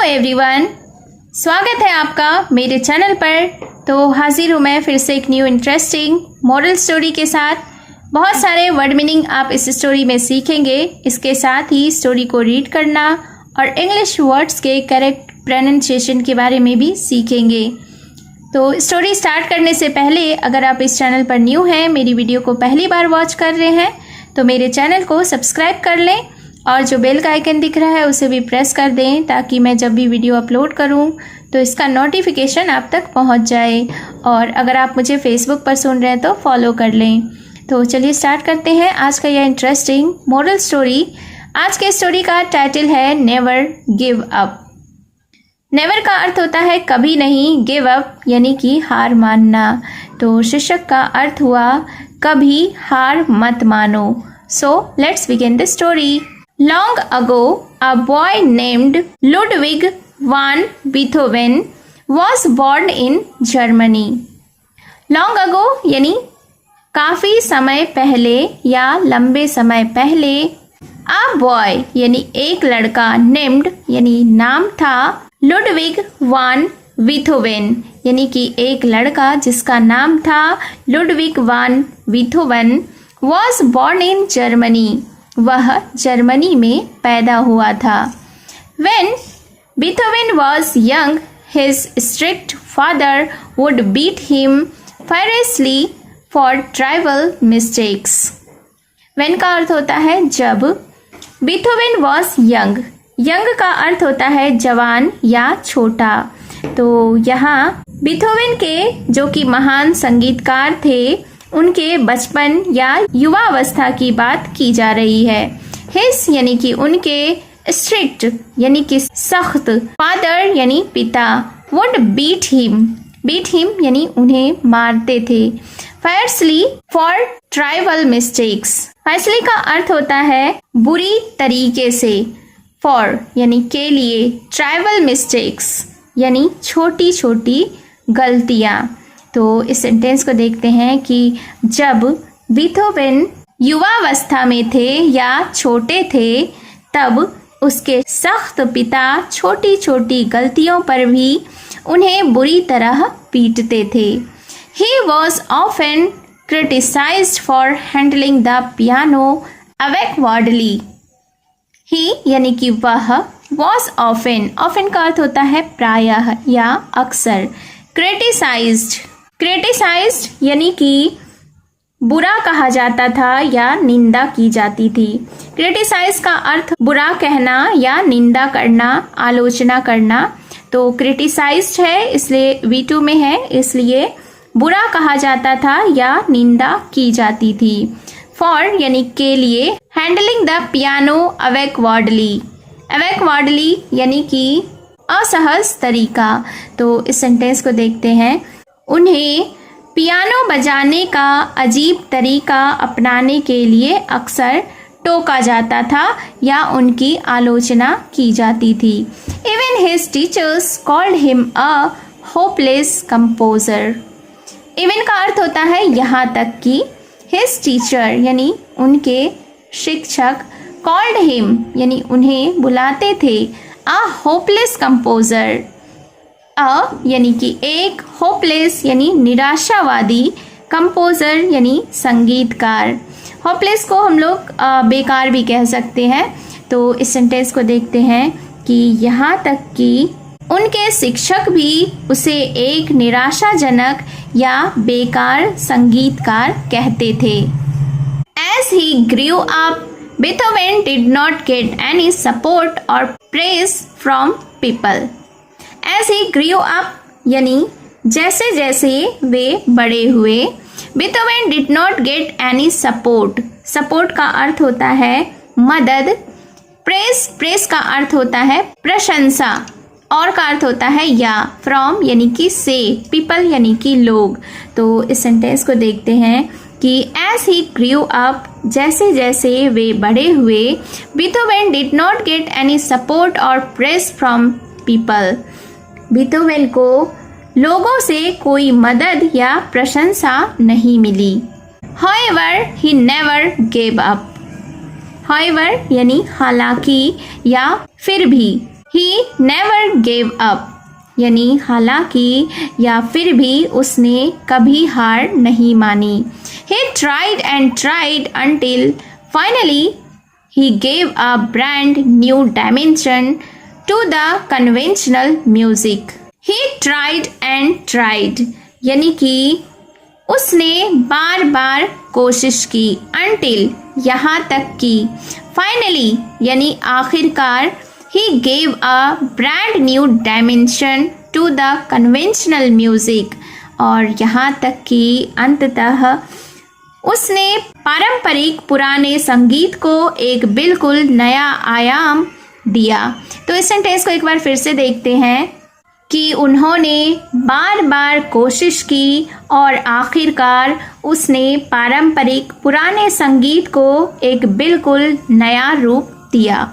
Everyone, स्वागत है आपका मेरे चैनल पर। तो हाजिर हूँ मैं फिर से एक न्यू इंटरेस्टिंग मॉरल स्टोरी के साथ। बहुत सारे वर्ड मीनिंग आप इस स्टोरी में सीखेंगे। इसके साथ ही स्टोरी को रीड करना और इंग्लिश वर्ड्स के करेक्ट प्रोनाउंसिएशन के बारे में भी सीखेंगे। तो स्टोरी स्टार्ट करने से पहले अगर आप इस चैनल पर न्यू हैं, मेरी वीडियो को पहली बार वॉच कर रहे हैं, तो मेरे चैनल को सब्सक्राइब कर लें और जो बेल का आइकन दिख रहा है उसे भी प्रेस कर दें ताकि मैं जब भी वीडियो अपलोड करूं तो इसका नोटिफिकेशन आप तक पहुंच जाए। और अगर आप मुझे फेसबुक पर सुन रहे हैं तो फॉलो कर लें। तो चलिए स्टार्ट करते हैं आज का यह इंटरेस्टिंग मॉरल स्टोरी। आज के स्टोरी का टाइटल है नेवर गिव अप। नेवर का अर्थ होता है कभी नहीं, गिव अप यानी कि हार मानना। तो शीर्षक का अर्थ हुआ कभी हार मत मानो। So let's begin the story. Long ago, a boy named Ludwig van Beethoven was born in Germany. Long ago यानी काफ़ी समय पहले या लंबे समय पहले। A boy यानी एक लड़का, named यानी नाम था, Ludwig van Beethoven यानी कि एक लड़का जिसका नाम था Ludwig van Beethoven was born in Germany। वह जर्मनी में पैदा हुआ था। When Beethoven was young, his strict father would beat him furiously for trivial mistakes. When का अर्थ होता है जब। Beethoven was young, young का अर्थ होता है जवान या छोटा। तो यहाँ बीथोवेन के जो कि महान संगीतकार थे, उनके बचपन या युवावस्था की बात की जा रही है। हिस यानी कि उनके, स्ट्रिक्ट यानी कि सख्त, फादर यानी पिता, वुड बीट हिम यानी उन्हें मारते थे। फायरसली फॉर ट्राइवल मिस्टेक्स। फायरसली का अर्थ होता है बुरी तरीके से, फॉर यानी के लिए, ट्राइवल मिस्टेक्स यानी छोटी छोटी गलतियाँ। तो इस सेंटेंस को देखते हैं कि जब बीथोवेन युवावस्था में थे या छोटे थे, तब उसके सख्त पिता छोटी छोटी गलतियों पर भी उन्हें बुरी तरह पीटते थे। He was often criticized for handling the piano awkwardly। He यानी कि वह, was often का अर्थ होता है प्रायः या अक्सर। क्रिटिसाइज्ड यानी कि बुरा कहा जाता था या निंदा की जाती थी। क्रिटिसाइज का अर्थ बुरा कहना या निंदा करना, आलोचना करना। तो क्रिटिसाइज्ड है इसलिए V2 में है, इसलिए बुरा कहा जाता था या निंदा की जाती थी। फॉर यानी के लिए। हैंडलिंग द पियानो awkwardly यानी कि असहज तरीका। तो इस सेंटेंस को देखते हैं। उन्हें पियानो बजाने का अजीब तरीका अपनाने के लिए अक्सर टोका जाता था या उनकी आलोचना की जाती थी। Even his teachers called him a hopeless composer। Even का अर्थ होता है यहाँ तक कि। His teacher यानी उनके शिक्षक, called him यानी उन्हें बुलाते थे, a hopeless composer। यानी कि एक, होपलेस यानी निराशावादी, कंपोजर यानी संगीतकार। होपलेस को हम लोग बेकार भी कह सकते हैं। तो इस सेंटेंस को देखते हैं कि यहाँ तक कि उनके शिक्षक भी उसे एक निराशाजनक या बेकार संगीतकार कहते थे। As he grew up, Beethoven did not get any support or praise from people। As he grew up यानी जैसे जैसे वे बड़े हुए। Beethoven did not get any support। Support का अर्थ होता है मदद। प्रेस का अर्थ होता है प्रशंसा, और का अर्थ होता है या, फ्रॉम यानी कि से, पीपल यानी कि लोग। तो इस सेंटेंस को देखते हैं कि as he grew up जैसे जैसे वे बड़े हुए, Beethoven did not get any support or praise from people। Beethoven को लोगों से कोई मदद या प्रशंसा नहीं मिली। However, he never gave up। However यानी हालांकि या फिर भी, ही नेवर गेव अप, यानी हालांकि या फिर भी उसने कभी हार नहीं मानी। He tried and tried until finally he gave a brand new dimension to the conventional music. He tried and tried, यानी कि उसने बार बार कोशिश की, until यहाँ तक कि, finally यानी आखिरकार, he gave a brand new dimension to the conventional music, और यहाँ तक कि अंततः उसने पारंपरिक पुराने संगीत को एक बिल्कुल नया आयाम दिया। तो इस सेंटेंस को एक बार फिर से देखते हैं कि उन्होंने बार बार कोशिश की और आखिरकार उसने पारंपरिक पुराने संगीत को एक बिल्कुल नया रूप दिया।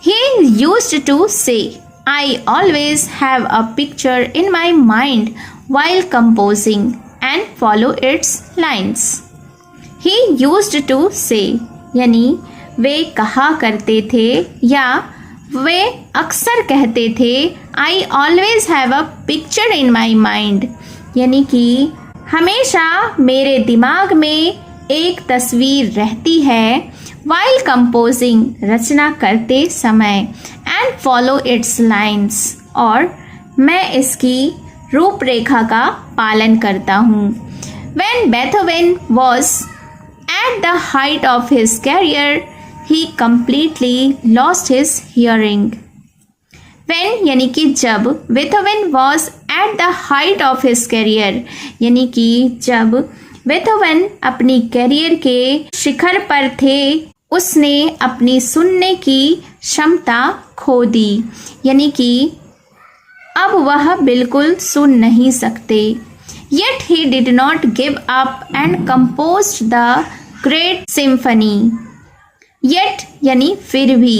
He used to say, I always have a picture in my mind while composing and follow its lines. He used to say, यानी वे कहा करते थे या वे अक्सर कहते थे, I always have a picture in my mind, यानी कि हमेशा मेरे दिमाग में एक तस्वीर रहती है, while composing रचना करते समय, and follow its lines और मैं इसकी रूपरेखा का पालन करता हूँ। When Beethoven was at the height of his career, he completely lost his hearing. When यानी कि जब, Beethoven was at the height of his career, यानी कि जब बेथोवन अपनी कैरियर के शिखर पर थे, उसने अपनी सुनने की क्षमता खो दी, यानी कि अब वह बिल्कुल सुन नहीं सकते। Yet he did not give up and composed the great symphony. Yet यानी फिर भी,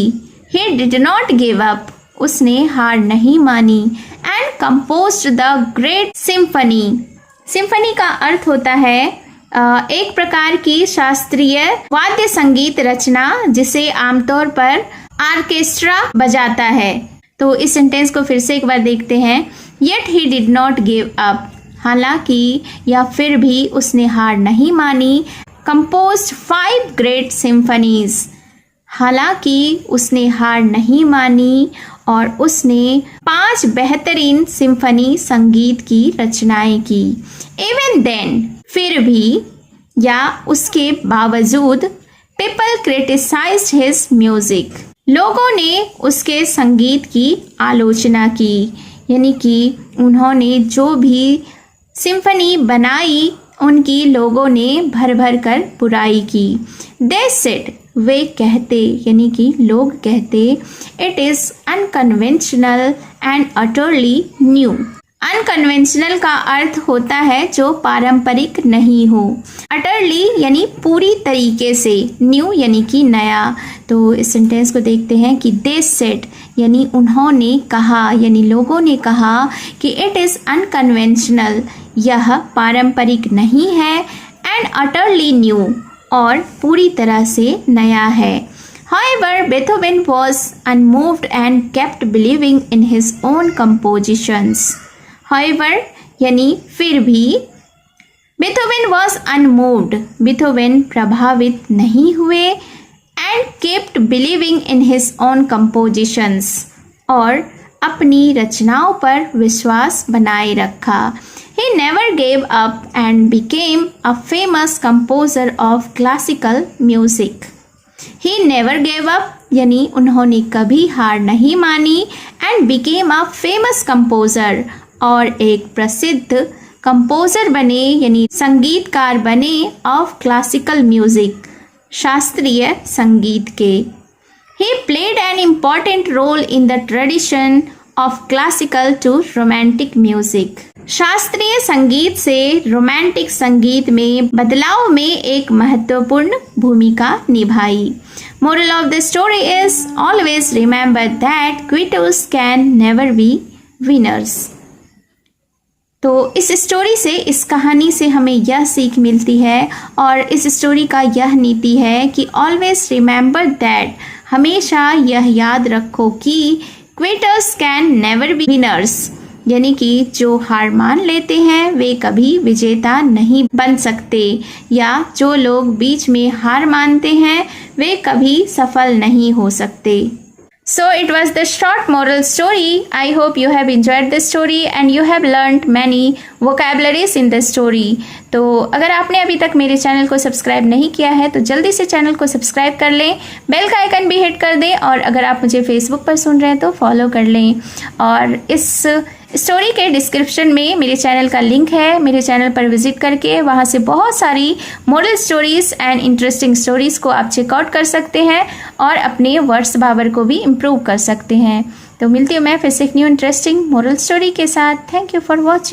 he did not give up, उसने हार नहीं मानी, and composed the great symphony. Symphony का अर्थ होता है एक प्रकार की शास्त्रीय वाद्य संगीत रचना जिसे आमतौर पर ऑर्केस्ट्रा बजाता है। तो इस सेंटेंस को फिर से एक बार देखते हैं। Yet he did not give up, हालांकि या फिर भी उसने हार नहीं मानी। Composed 5 great symphonies, हालांकि उसने हार नहीं मानी और उसने 5 बेहतरीन सिम्फनी संगीत की रचनाएं की। Even then, फिर भी या उसके बावजूद, people criticized his music, लोगों ने उसके संगीत की आलोचना की, यानी कि उन्होंने जो भी सिम्फनी बनाई उनकी लोगों ने भर भर कर बुराई की। They said, वे कहते यानी कि लोग कहते, it is unconventional and utterly new. Unconventional का अर्थ होता है जो पारंपरिक नहीं हो, अटरली यानी पूरी तरीके से, न्यू यानी कि नया। तो इस सेंटेंस को देखते हैं कि दे सेड यानी उन्होंने कहा, यानी लोगों ने कहा कि इट इज़ अनकन्वेंशनल, यह पारंपरिक नहीं है, एंड अटरली न्यू और पूरी तरह से नया है। However, Beethoven was unmoved and kept believing in his own compositions. However, यानी फिर भी, Beethoven was unmoved, Beethoven प्रभावित नहीं हुए, and kept believing in his own compositions और अपनी रचनाओं पर विश्वास बनाए रखा। He never gave up and became a famous composer of classical music. He never gave up यानी उन्होंने कभी हार नहीं मानी, and became a famous composer और एक प्रसिद्ध कंपोजर बने यानी संगीतकार बने of classical music, शास्त्रीय संगीत के। He played an important role in the tradition of classical to romantic music. शास्त्रीय संगीत से रोमांटिक संगीत में बदलाव में एक महत्वपूर्ण भूमिका निभाई। Moral of the story is always remember that quitters can never be winners. तो इस स्टोरी से, इस कहानी से हमें यह सीख मिलती है और इस स्टोरी का यह नीति है कि ऑलवेज रिमेंबर दैट, हमेशा यह याद रखो कि quitters can never be winners, यानी कि जो हार मान लेते हैं वे कभी विजेता नहीं बन सकते, या जो लोग बीच में हार मानते हैं वे कभी सफल नहीं हो सकते। So it was the short moral story. I hope you have enjoyed the story and you have learned many vocabularies in the story. तो अगर आपने अभी तक मेरे चैनल को सब्सक्राइब नहीं किया है तो जल्दी से चैनल को सब्सक्राइब कर लें, बेल का आइकन भी हिट कर दें, और अगर आप मुझे फेसबुक पर सुन रहे हैं तो फॉलो कर लें। और इस स्टोरी के डिस्क्रिप्शन में मेरे चैनल का लिंक है, मेरे चैनल पर विजिट करके वहाँ से बहुत सारी moral stories and interesting stories को आप चेकआउट कर सकते हैं और अपने वर्ड्स पावर को भी इम्प्रूव कर सकते हैं। तो मिलती हूँ मैं फिर से एक न्यू इंटरेस्टिंग मोरल स्टोरी के साथ। Thank you for watching.